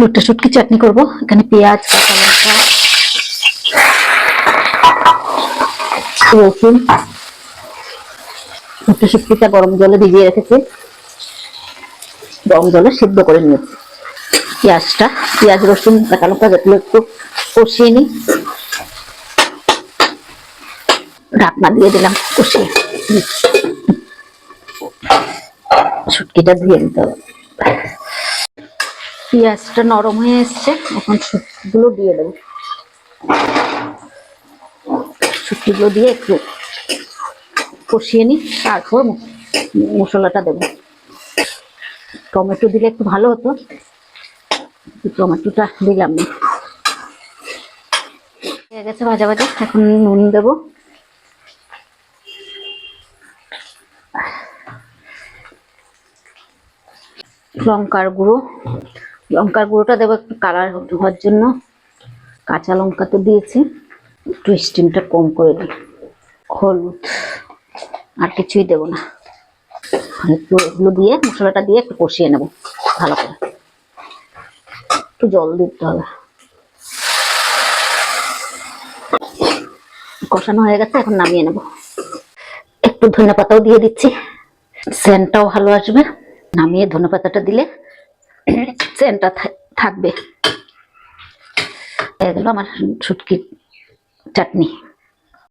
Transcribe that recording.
লুটটা শুটকি চাটনি করব। এখানে পেঁয়াজ, কাঁচা লঙ্কা, রসুন। লুটটা শুটকিটা গরম জলে ভিজিয়ে রেখেছি, গরম জলে সিদ্ধ করে নিয়েছি। পেঁয়াজ রসুন কাঁচা লঙ্কা যেগুলো একটু কষিয়ে নিই, ঢাকনা দিয়ে দিলাম, কষিয়ে শুটকিটা ধুয়ে নিতে হবে। পেঁয়াজটা নরম হয়ে এসছে, এখন শুটকিগুলো দিয়ে দেবো। শুটকিগুলো দিয়ে একটু কষিয়ে নিই, তারপর মশলাটা দেবো। টমেটো দিলে একটু ভালো হতো, টমেটোটা দিলাম না। হয়ে গেছে ভাজা ভাজা, এখন নুন দেবো। লঙ্কার গুঁড়োটা দেবো একটু কালার হওয়ার জন্য। কাঁচা লঙ্কা তো দিয়েছি, একটু স্টিমটা কম করে দিই। হলুদ, আর কিছুই দেবো না। একটু এগুলো দিয়ে মশলাটা দিয়ে একটু কষিয়ে নেবো ভালো করে। একটু জল দিতে হবে। কষানো হয়ে গেছে, এখন নামিয়ে নেব। একটু ধনেপাতাও দিয়ে দিচ্ছি, সেন্টটাও ভালো আসবে। নামিয়ে ধনেপাতাটা দিলে সেন্টটা থাকবে। হয়ে গেল আমার শুটকির চাটনি।